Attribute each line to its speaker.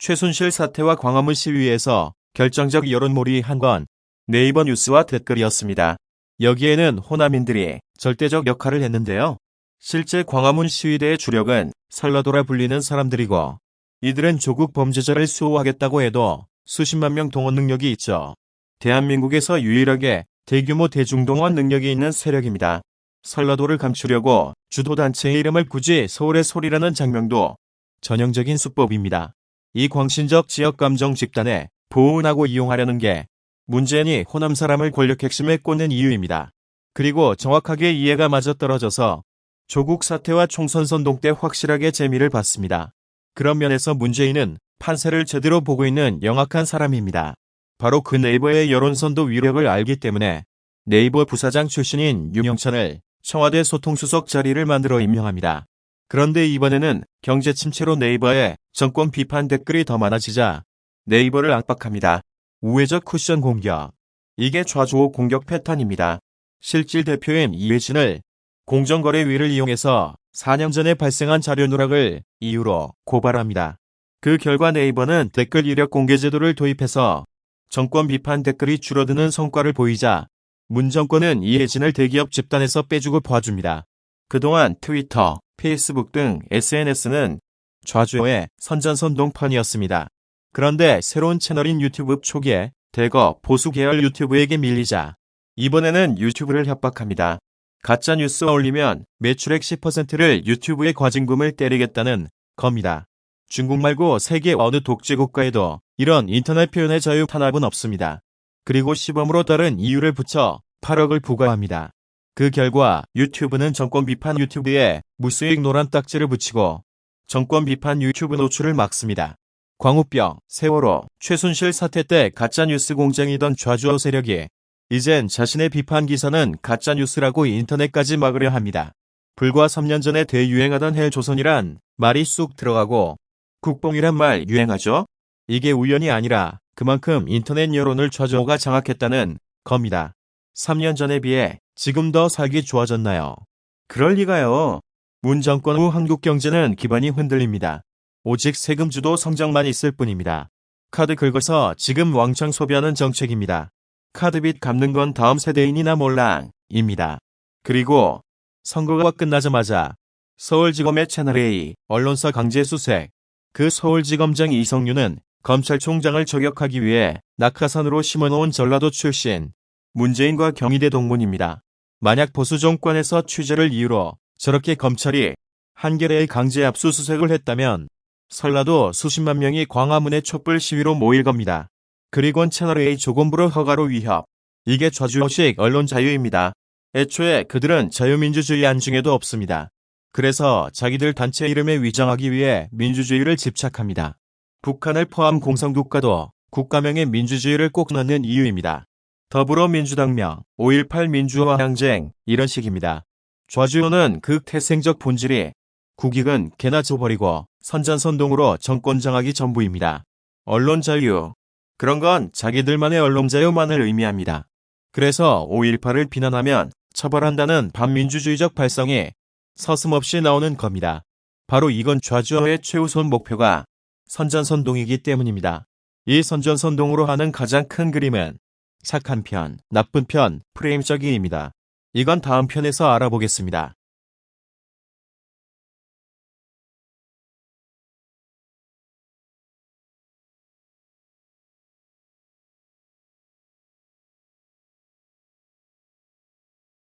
Speaker 1: 최순실 사태와 광화문 시위에서 결정적 여론몰이 한 건 네이버 뉴스와 댓글이었습니다. 여기에는 호남인들이 절대적 역할을 했는데요. 실제 광화문 시위대의 주력은 설라도라 불리는 사람들이고 이들은 조국 범죄자를 수호하겠다고 해도 수십만 명 동원 능력이 있죠. 대한민국에서 유일하게 대규모 대중동원 능력이 있는 세력입니다. 설라도를 감추려고 주도단체의 이름을 굳이 서울의 소리라는 장면도 전형적인 수법입니다. 이 광신적 지역감정 집단에 보온하고 이용하려는 게 문재인이 호남 사람을 권력 핵심에 꽂는 이유입니다. 그리고 정확하게 이해가 맞아떨어져서 조국 사태와 총선 선동 때 확실하게 재미를 봤습니다. 그런 면에서 문재인은 판세를 제대로 보고 있는 영악한 사람입니다. 바로 그 네이버의 여론선도 위력을 알기 때문에 네이버 부사장 출신인 윤영찬을 청와대 소통수석 자리를 만들어 임명합니다. 그런데 이번에는 경제 침체로 네이버에 정권 비판 댓글이 더 많아지자 네이버를 압박합니다. 우회적 쿠션 공격. 이게 좌조 공격 패턴입니다. 실질 대표인 이회진을 공정거래위를 이용해서 4년 전에 발생한 자료 누락을 이유로 고발합니다. 그 결과 네이버는 댓글 이력 공개 제도를 도입해서 정권 비판 댓글이 줄어드는 성과를 보이자 문 정권은 이회진을 대기업 집단에서 빼주고 봐줍니다. 그동안 트위터, 페이스북 등 SNS는 좌조의 선전선동판이었습니다. 그런데 새로운 채널인 유튜브 초기에 대거 보수 계열 유튜브에게 밀리자 이번에는 유튜브를 협박합니다. 가짜뉴스 올리면 매출액 10%를 유튜브의 과징금을 때리겠다는 겁니다. 중국 말고 세계 어느 독재국가에도 이런 인터넷 표현의 자유 탄압은 없습니다. 그리고 시범으로 다른 이유를 붙여 8억을 부과합니다. 그 결과 유튜브는 정권 비판 유튜브에 무수익 노란 딱지를 붙이고 정권 비판 유튜브 노출을 막습니다. 광우병, 세월호, 최순실 사태 때 가짜뉴스 공장이던 좌조 세력이 이젠 자신의 비판 기사는 가짜뉴스라고 인터넷까지 막으려 합니다. 불과 3년 전에 대유행하던 헬조선이란 말이 쑥 들어가고 국뽕이란 말 유행하죠? 이게 우연이 아니라 그만큼 인터넷 여론을 좌조가 장악했다는 겁니다. 3년 전에 비해 지금 더 살기 좋아졌나요? 그럴 리가요. 문 정권 후 한국 경제는 기반이 흔들립니다. 오직 세금 주도 성장만 있을 뿐입니다. 카드 긁어서 지금 왕창 소비하는 정책입니다. 카드빚 갚는 건 다음 세대인이나 몰랑입니다. 그리고 선거가 끝나자마자 서울지검의 채널A 언론사 강제 수색. 그 서울지검장 이성윤은 검찰총장을 저격하기 위해 낙하산으로 심어놓은 전라도 출신 문재인과 경희대 동문입니다. 만약 보수 정권에서 취재를 이유로 저렇게 검찰이 한겨레의 강제 압수수색을 했다면 설라도 수십만 명이 광화문에 촛불 시위로 모일 겁니다. 그리곤 채널A 조건부로 허가로 위협. 이게 좌주식 언론 자유입니다. 애초에 그들은 자유민주주의 안중에도 없습니다. 그래서 자기들 단체 이름에 위장하기 위해 민주주의를 집착합니다. 북한을 포함 공산국가도 국가명의 민주주의를 꼭 넣는 이유입니다. 더불어민주당명, 5.18 민주화 항쟁 이런 식입니다. 좌주는 그 태생적 본질이 국익은 개나 줘버리고 선전선동으로 정권 장악이 전부입니다. 언론 자유. 그런 건 자기들만의 언론 자유만을 의미합니다. 그래서 5.18을 비난하면 처벌한다는 반민주주의적 발성이 서슴없이 나오는 겁니다. 바로 이건 좌주의 최우선 목표가 선전선동이기 때문입니다. 이 선전선동으로 하는 가장 큰 그림은 착한 편, 나쁜 편, 프레임적이입니다. 이건 다음 편에서 알아보겠습니다.